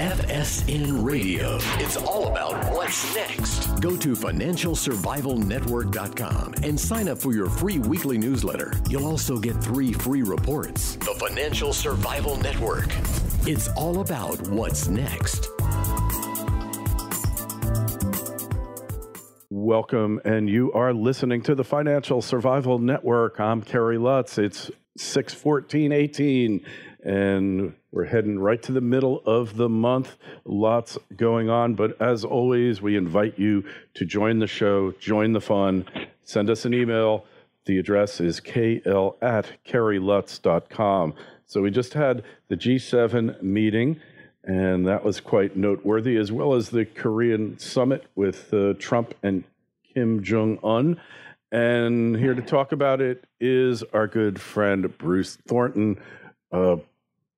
FSN Radio. It's all about what's next. Go to financialsurvivalnetwork.com and sign up for your free weekly newsletter. You'll also get 3 free reports. The Financial Survival Network. It's all about what's next. Welcome, and you are listening to the Financial Survival Network. I'm Kerry Lutz. It's 6/14/18, and we're heading right to the middle of the month. Lots going on, but as always, we invite you to join the show, join the fun, send us an email. The address is kl@kerrylutz.com. So we just had the G7 meeting, and that was quite noteworthy, as well as the Korean summit with Trump and Kim Jongun. And here to talk about it is our good friend Bruce Thornton,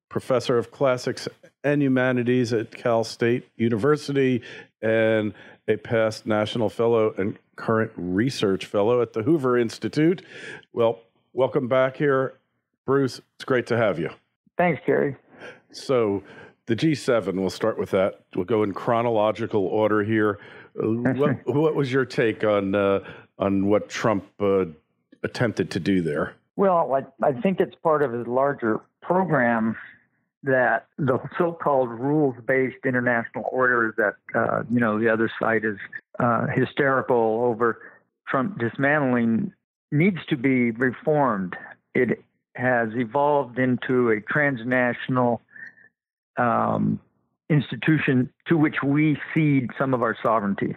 professor of classics and humanities at Cal State University and a past national fellow and current research fellow at the Hoover Institute. Well, welcome back here, Bruce. It's great to have you. Thanks, Kerry. So the G7, we'll start with that. We'll go in chronological order here. What was your take on what Trump attempted to do there? Well, I think it's part of his larger program that the so-called rules-based international order that, the other side is hysterical over Trump dismantling needs to be reformed. It has evolved into a transnational institution to which we cede some of our sovereignty,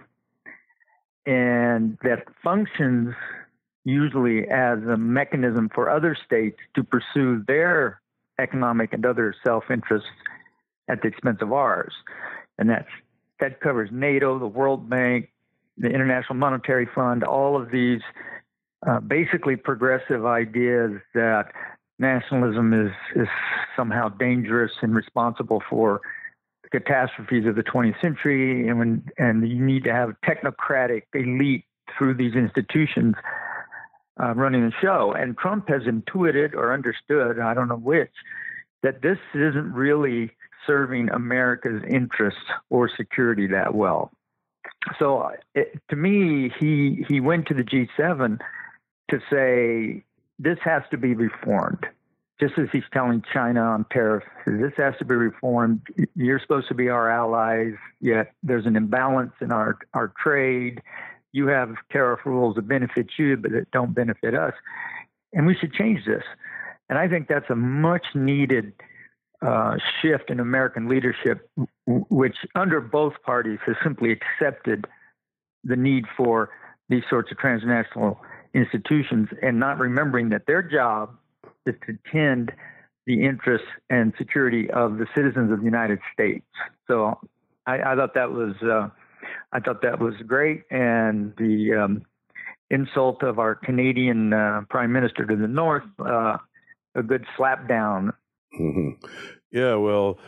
and that functions usually as a mechanism for other states to pursue their economic and other self-interests at the expense of ours. And that covers NATO, the World Bank, the International Monetary Fund, all of these basically progressive ideas that nationalism is somehow dangerous and responsible for the catastrophes of the 20th century, and you need to have a technocratic elite through these institutions running the show. And Trump has intuited or understood, I don't know which, that this isn't really serving America's interests or security that well. So to me, he went to the G7 to say, this has to be reformed. Just as he's telling China on tariffs, this has to be reformed. You're supposed to be our allies, yet there's an imbalance in our trade. You have tariff rules that benefit you, but that don't benefit us. And we should change this. And I think that's a much needed shift in American leadership, which under both parties has simply accepted the need for these sorts of transnational institutions and not remembering that their job is to tend the interests and security of the citizens of the United States. So I thought that was great, and the insult of our Canadian Prime Minister to the North, a good slap down. Mm-hmm. Yeah, well,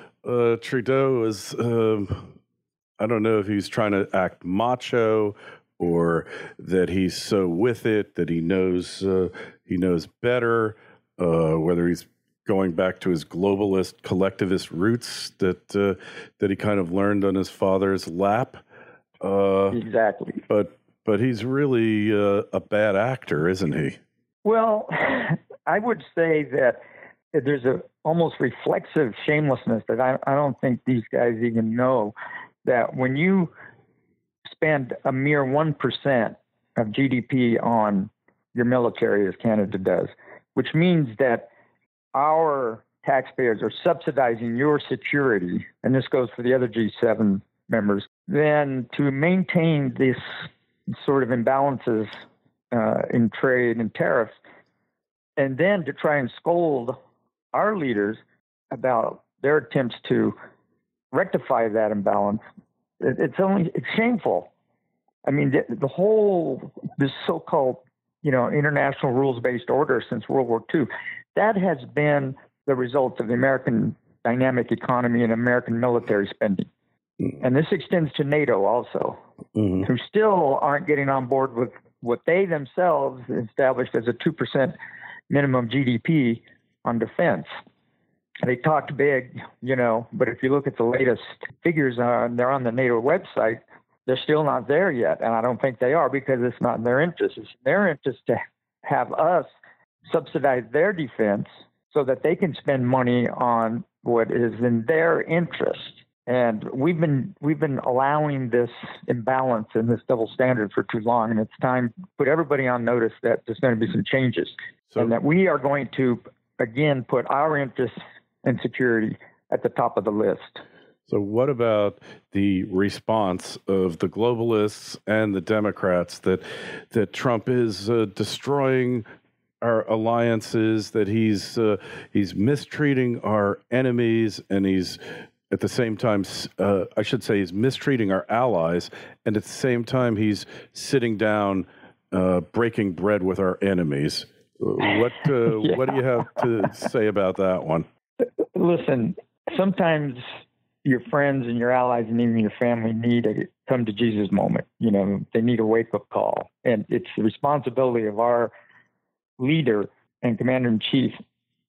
Trudeau is, I don't know if he's trying to act macho or that he's so with it that he knows better, whether he's going back to his globalist collectivist roots that he kind of learned on his father's lap. Exactly. But he's really a bad actor, isn't he? Well, I would say that there's a almost reflexive shamelessness that I don't think these guys even know, that when you spend a mere 1% of GDP on your military, as Canada does, which means that our taxpayers are subsidizing your security, and this goes for the other G7 members, then to maintain this sort of imbalances in trade and tariffs, and then to try and scold our leaders about their attempts to rectify that imbalance, it's shameful. I mean, this so-called, international rules-based order since World War II, that has been the result of the American dynamic economy and American military spending. Mm-hmm. And this extends to NATO also, mm-hmm. who still aren't getting on board with what they themselves established as a 2% minimum GDP on defense. they talked big, but if you look at the latest figures, they're on the NATO website, they're still not there yet. And I don't think they are because it's not in their interest. It's in their interest to have us subsidize their defense so that they can spend money on what is in their interest. And we've been allowing this imbalance and this double standard for too long, and it's time to put everybody on notice that there's going to be some changes, and that we are going to again put our interests and security at the top of the list. So what about the response of the globalists and the Democrats that Trump is destroying our alliances, that he's mistreating our enemies, and he's at the same time, I should say, he's mistreating our allies, and at the same time, he's sitting down, breaking bread with our enemies. What do you have to say about that one? Listen, sometimes your friends and your allies and even your family need a come to Jesus moment. They need a wake-up call, and it's the responsibility of our leader and commander-in-chief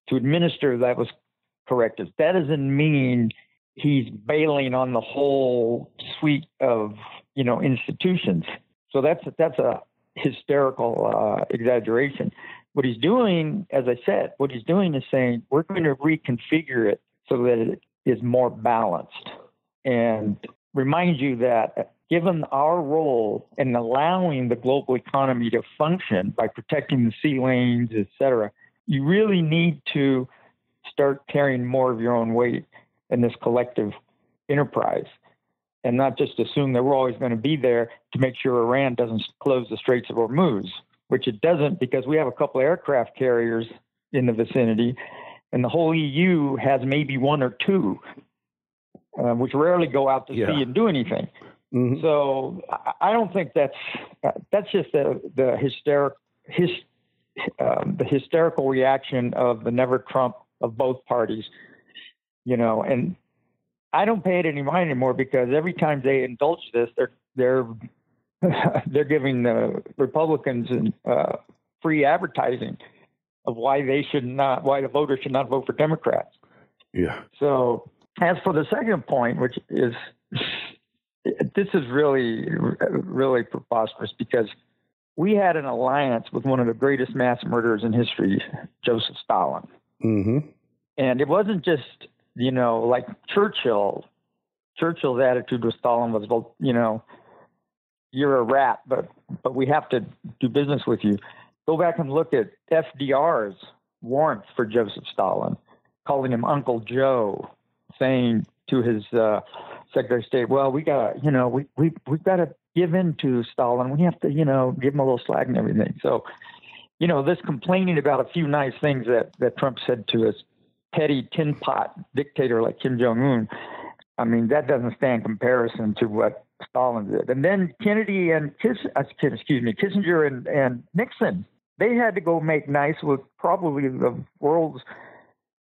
to administer that was corrective. That doesn't mean he's bailing on the whole suite of, institutions. So that's a hysterical exaggeration. What he's doing, as I said, is saying we're going to reconfigure it so that it is more balanced. And remind you that given our role in allowing the global economy to function by protecting the sea lanes, et cetera, you really need to start carrying more of your own weight in this collective enterprise, and not just assume that we're always going to be there to make sure Iran doesn't close the Straits of Hormuz, which it doesn't, because we have a couple of aircraft carriers in the vicinity, and the whole EU has maybe one or two, which rarely go out to sea and do anything. Mm-hmm. So I don't think that's just the hysterical reaction of the never Trump of both parties. And I don't pay it any mind anymore, because every time they indulge this, they're giving the Republicans free advertising of why the voters should not vote for Democrats. Yeah. So as for the second point, which is, this is really, really preposterous, because we had an alliance with one of the greatest mass murderers in history, Joseph Stalin. Mm-hmm. And it wasn't just, like Churchill. Churchill's attitude with Stalin was, well, you're a rat, but we have to do business with you. Go back and look at FDR's warmth for Joseph Stalin, calling him Uncle Joe, saying to his Secretary of State, well, we got we've got to give in to Stalin. We have to, give him a little slack and everything. So, this complaining about a few nice things that Trump said to us petty tin pot dictator like Kim Jongun, I mean, that doesn't stand comparison to what Stalin did. And then Kennedy and Kissinger and Nixon, they had to go make nice with probably the world's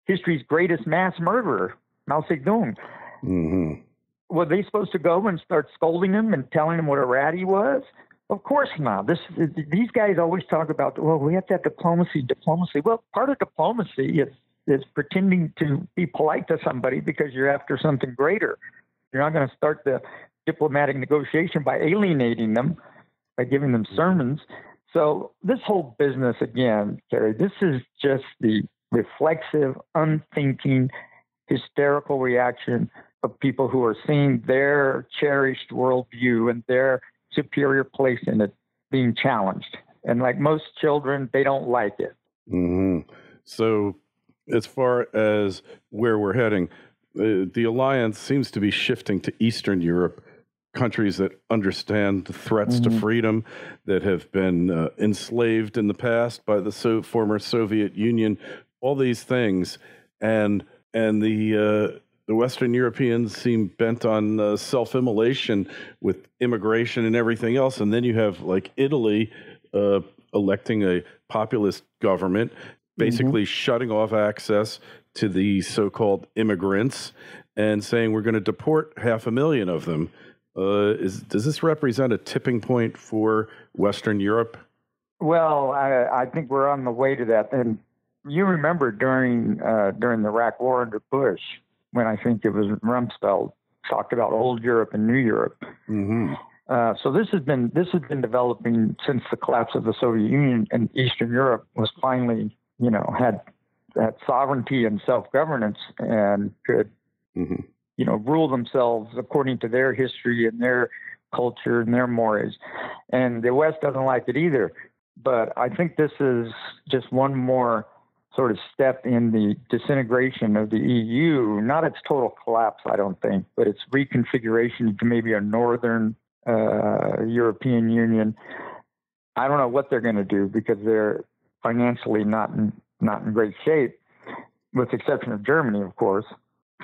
history's greatest mass murderer, Mao Zedong. Mm-hmm. Were they supposed to go and start scolding him and telling him what a rat he was? Of course not. These guys always talk about, well, we have to have diplomacy. Well, part of diplomacy is pretending to be polite to somebody because you're after something greater. You're not going to start the diplomatic negotiation by alienating them, by giving them sermons. So this whole business, again, Kerry, this is just the reflexive, unthinking, hysterical reaction of people who are seeing their cherished worldview and their superior place in it being challenged. And like most children, they don't like it. Mm-hmm. So as far as where we're heading, the alliance seems to be shifting to Eastern Europe, countries that understand the threats to freedom, that have been enslaved in the past by the former Soviet Union, all these things. And the Western Europeans seem bent on self-immolation with immigration and everything else. And then you have like Italy electing a populist government, basically shutting off access to the so-called immigrants and saying we're going to deport 500,000 of them. Does this represent a tipping point for Western Europe? Well, I think we're on the way to that. And you remember during the Iraq War under Bush, when I think it was Rumsfeld talked about old Europe and new Europe. Mm-hmm. So this has been developing since the collapse of the Soviet Union, and Eastern Europe was finally, had sovereignty and self-governance and could, rule themselves according to their history and their culture and their mores. And the West doesn't like it either. But I think this is just one more sort of step in the disintegration of the EU, not its total collapse, I don't think, but its reconfiguration to maybe a northern European Union. I don't know what they're going to do because they're financially not in great shape, with the exception of Germany, of course.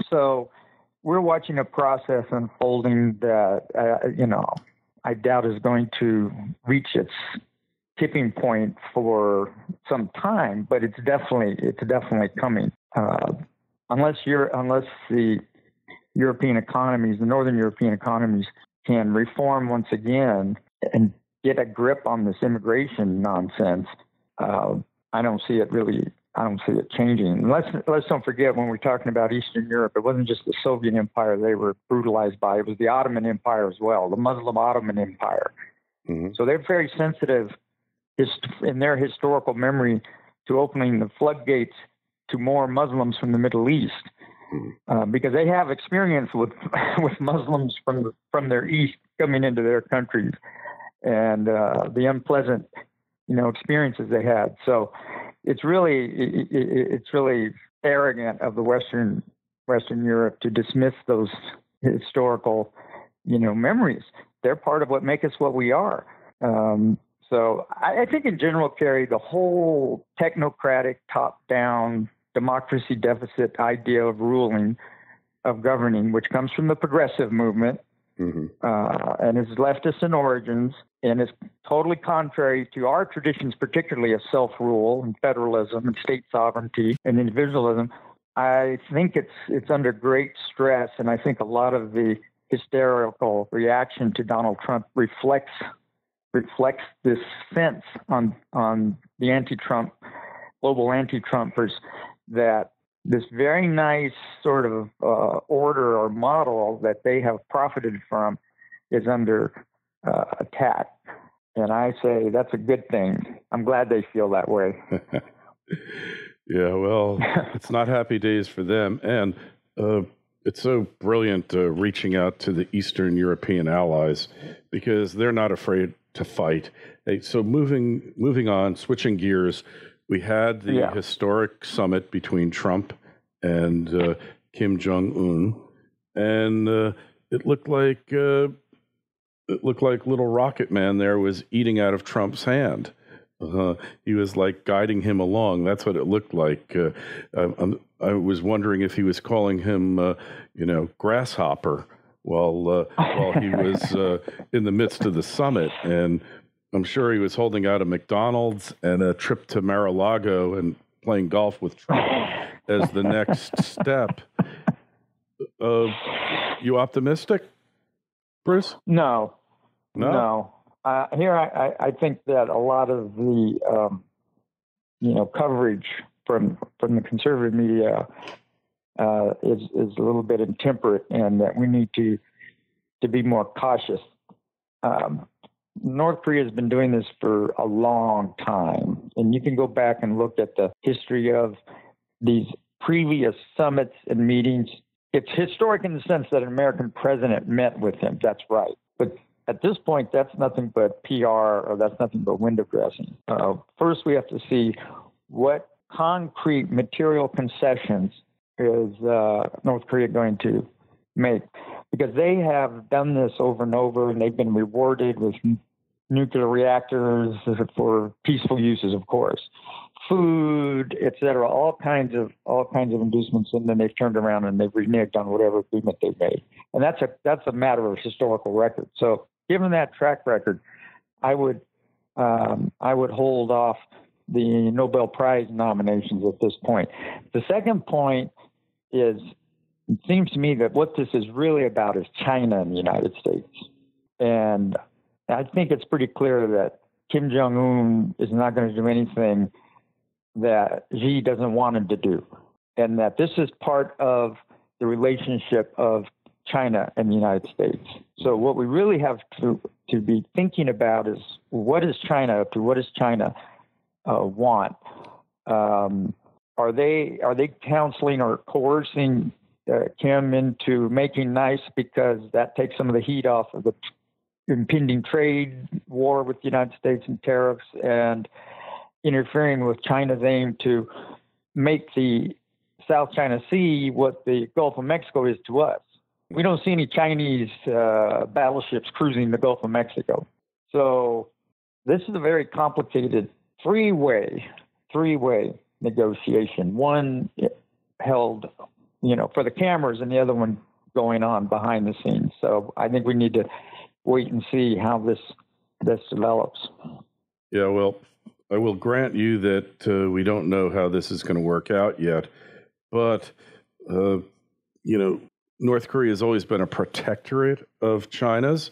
So we're watching a process unfolding that, I doubt is going to reach its tipping point for some time, but it's definitely coming. Unless the European economies, the northern European economies, can reform once again and get a grip on this immigration nonsense, I don't see it changing. Let's don't forget, when we're talking about Eastern Europe, it wasn't just the Soviet Empire they were brutalized by; it was the Ottoman Empire as well, the Muslim Ottoman Empire. Mm-hmm. So they're very sensitive in their historical memory to opening the floodgates to more Muslims from the Middle East, because they have experience with Muslims from their East coming into their countries, and the unpleasant experiences they had. So it's really arrogant of the Western Europe to dismiss those historical memories. They're part of what make us what we are. So I think in general, Kerry, the whole technocratic, top-down, democracy deficit idea of governing, which comes from the progressive movement, and is leftist in origins, and is totally contrary to our traditions, particularly of self-rule and federalism and state sovereignty and individualism. I think it's under great stress, and I think a lot of the hysterical reaction to Donald Trump reflects this sense on the anti-Trump, global anti-Trumpers, that this very nice sort of order or model that they have profited from is under attack. And I say that's a good thing. I'm glad they feel that way. Yeah, well, it's not happy days for them. And it's so brilliant reaching out to the Eastern European allies, because they're not afraid to fight. Hey, so moving on, switching gears, we had the historic summit between Trump and Kim Jongun, and it looked like little Rocket Man there was eating out of Trump's hand. He was like guiding him along. That's what it looked like. I was wondering if he was calling him, grasshopper while he was in the midst of the summit. And I'm sure he was holding out a McDonald's and a trip to Mar-a-Lago and playing golf with Trump as the next step. You optimistic, Bruce? No. Here, I think that a lot of the, coverage from the conservative media is a little bit intemperate, and that we need to be more cautious. North Korea has been doing this for a long time, and you can go back and look at the history of these previous summits and meetings. It's historic in the sense that an American president met with him. That's right. But at this point, that's nothing but PR, or that's nothing but window dressing. First, we have to see what concrete material concessions is North Korea going to make, because they have done this over and over, and they've been rewarded with nuclear reactors for peaceful uses, of course, food, etc., all kinds of inducements, and then they've turned around and they've reneged on whatever agreement they've made, and that's a matter of historical record. So, given that track record, I would hold off the Nobel Prize nominations at this point. The second point is, it seems to me that what this is really about is China and the United States. And I think it's pretty clear that Kim Jong-un is not going to do anything that Xi doesn't want him to do, and that this is part of the relationship of China and the United States. So what we really have to be thinking about is, what is China up to? What does China want? Are they counseling or coercing Kim into making nice because that takes some of the heat off of the impending trade war with the United States and tariffs, and interfering with China's aim to make the South China Sea what the Gulf of Mexico is to us? We don't see any Chinese battleships cruising the Gulf of Mexico. So this is a very complicated three-way negotiation. One held, for the cameras, and the other one going on behind the scenes. So I think we need to wait and see how this develops. Yeah, well, I will grant you that we don't know how this is going to work out yet. But, North Korea has always been a protectorate of China's,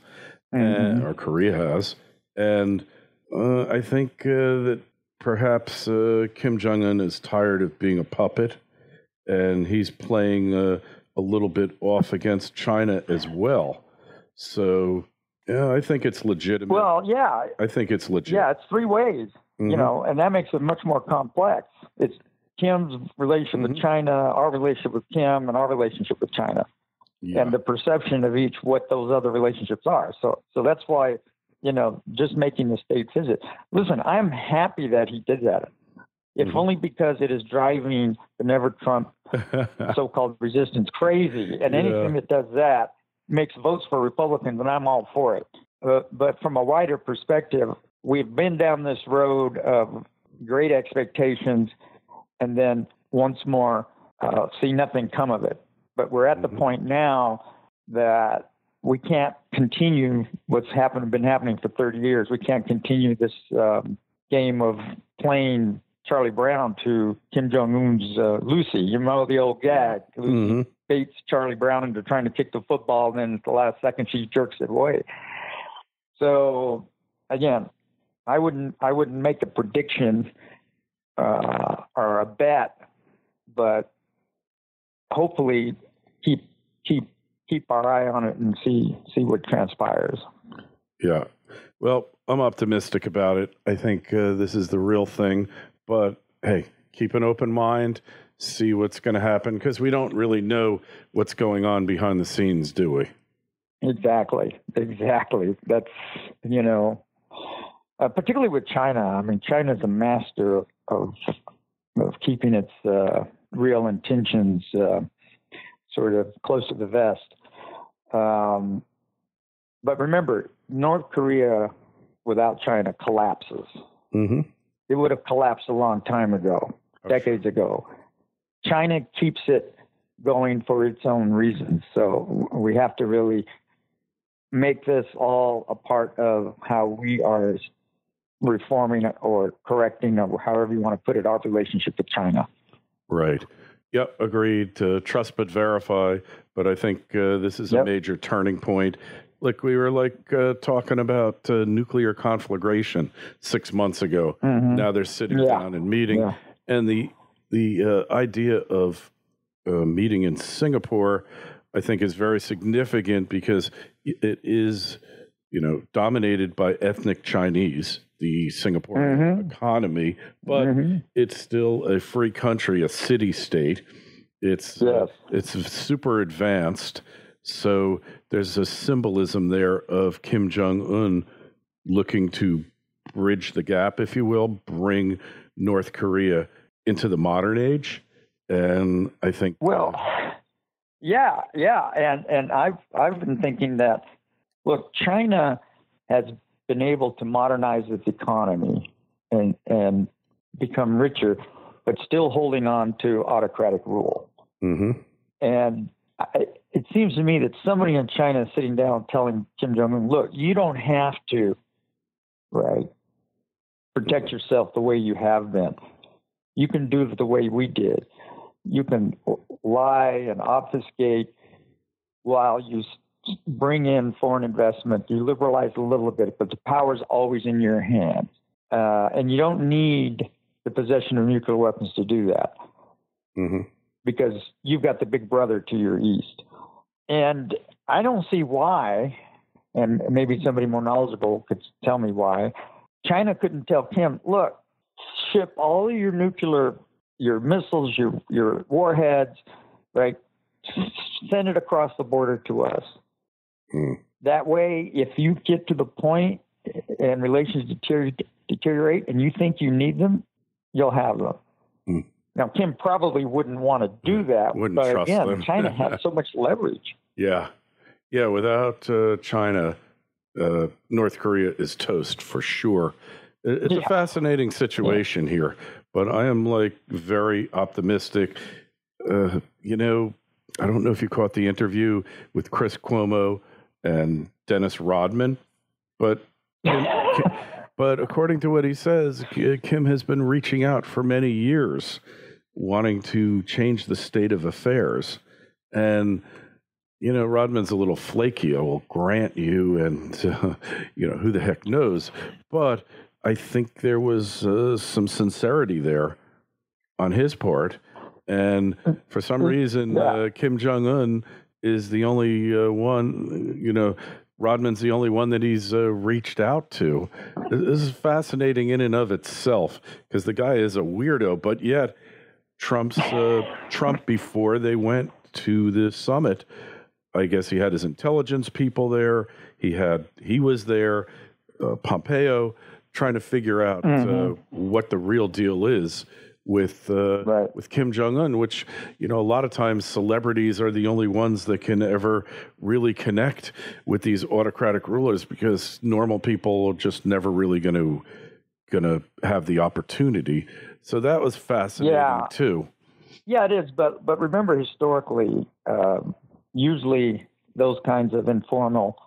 or Korea has. And I think that perhaps Kim Jong-un is tired of being a puppet, and he's playing a little bit off against China as well. So, yeah, I think it's legitimate. Well, yeah. I think it's legit. Yeah, it's three ways, and that makes it much more complex. It's Kim's relationship with China, our relationship with Kim, and our relationship with China, and the perception of each what those other relationships are. So that's why, just making the state visit. Listen, I'm happy that he did that, if only because it is driving the Never Trump so-called resistance crazy. And anything that does that makes votes for Republicans, and I'm all for it. But from a wider perspective, we've been down this road of great expectations, and then once more see nothing come of it. But we're at the point now that we can't continue what's been happening for 30 years. We can't continue this game of playing Charlie Brown to Kim Jong-un's Lucy. You know the old gag. Lucy baits Charlie Brown into trying to kick the football, and then at the last second she jerks it away. So again, I wouldn't make a prediction or a bet, but hopefully keep our eye on it and see what transpires. Yeah. Well, I'm optimistic about it. I think this is the real thing. But hey, keep an open mind, see what's going to happen, because we don't really know what's going on behind the scenes, do we? Exactly. That's, particularly with China. I mean, China's a master of keeping its real intentions sort of close to the vest. But remember, North Korea without China collapses. It would have collapsed a long time ago, decades ago. China keeps it going for its own reasons. So we have to really make this all a part of how we are reforming or correcting, or however you want to put it, our relationship with China. Right. Yep, agreed. Trust but verify. But I think this is a major turning point. Like we were talking about nuclear conflagration 6 months ago. Now they're sitting down and meeting. And the idea of meeting in Singapore, I think, is very significant because it is, dominated by ethnic Chinese, the Singaporean economy, but it's still a free country, a city-state. It's super advanced. So there's a symbolism there of Kim Jong-un looking to bridge the gap, if you will, bring North Korea into the modern age. And I think... And I've been thinking that, look, China has been able to modernize its economy and become richer, but still holding on to autocratic rule. And it seems to me that somebody in China is sitting down telling Kim Jong-un, look, you don't have to, protect yourself the way you have been. You can do it the way we did. You can lie and obfuscate while you bring in foreign investment. You liberalize a little bit, but the power's always in your hands. And you don't need the possession of nuclear weapons to do that. Mm-hmm. Because you've got the big brother to your east. And I don't see why, and maybe somebody more knowledgeable could tell me why, China couldn't tell Kim, look, ship all of your nuclear, your missiles, your warheads, right? Send it across the border to us. Mm. That way, if you get to the point and relations deteriorate and you think you need them, you'll have them. Mm. Now, Kim probably wouldn't want to do that, Wouldn't but trust again, them. China has so much leverage. Yeah. Yeah, without China, North Korea is toast for sure. It's a fascinating situation here, but I am very optimistic. I don't know if you caught the interview with Chris Cuomo and Dennis Rodman, but according to what he says, Kim has been reaching out for many years, wanting to change the state of affairs. And, Rodman's a little flaky, I will grant you, and, who the heck knows. But I think there was some sincerity there on his part. And for some reason, Kim Jongun is the only one, Rodman's the only one that he's reached out to. This is fascinating in and of itself because the guy is a weirdo, but yet Trump, before they went to the summit, I guess he had his intelligence people there. He was there, Pompeo, trying to figure out what the real deal is with Kim Jong-un, which, a lot of times celebrities are the only ones that can ever really connect with these autocratic rulers because normal people are just never really going to have the opportunity. So that was fascinating too. Yeah, it is. But remember, historically, usually those kinds of informal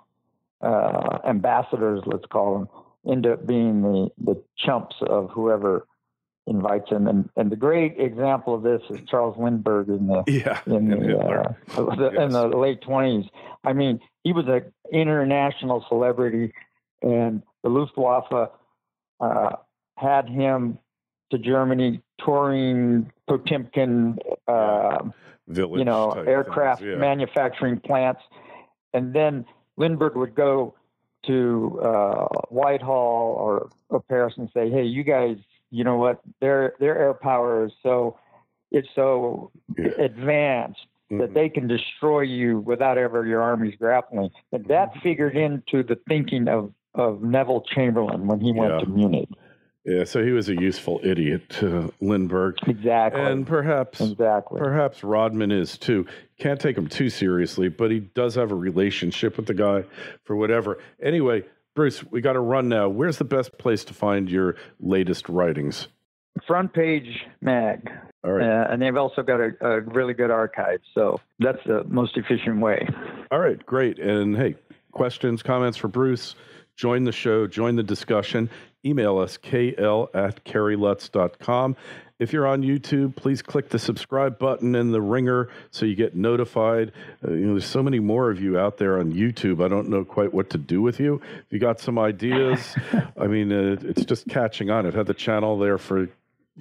ambassadors, let's call them, end up being the chumps of whoever invites him. And the great example of this is Charles Lindbergh in the late 20s. I mean, he was an international celebrity, and the Luftwaffe had him to Germany touring Potemkin, aircraft manufacturing plants. And then Lindbergh would go to Whitehall or Paris and say, hey, you guys, you know what, their air power is so advanced that they can destroy you without ever your armies grappling. And that figured into the thinking of Neville Chamberlain when he went to Munich. Yeah, so he was a useful idiot, Lindbergh. Exactly. And perhaps Rodman is too. Can't take him too seriously, but he does have a relationship with the guy for whatever. Anyway, Bruce, we got to run now. Where's the best place to find your latest writings? Front Page Mag. All right. And they've also got a really good archive, so that's the most efficient way. All right, great. And hey, questions, comments for Bruce, join the show, join the discussion. Email us, kl@kerrylutz.com. If you're on YouTube, please click the subscribe button and the ringer so you get notified. There's so many more of you out there on YouTube. I don't know quite what to do with you. If you got some ideas, I mean, it's just catching on. It had the channel there for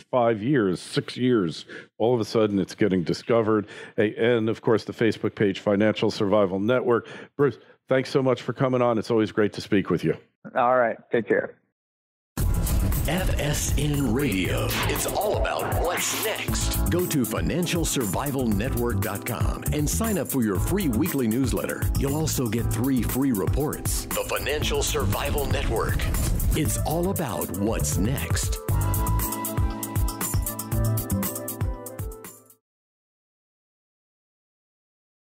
5 years, 6 years. All of a sudden, it's getting discovered. Hey, and, of course, the Facebook page, Financial Survival Network. Bruce, thanks so much for coming on. It's always great to speak with you. All right. Take care. FSN Radio. It's all about what's next. Go to financialsurvivalnetwork.com and sign up for your free weekly newsletter. You'll also get 3 free reports. The Financial Survival Network. It's all about what's next.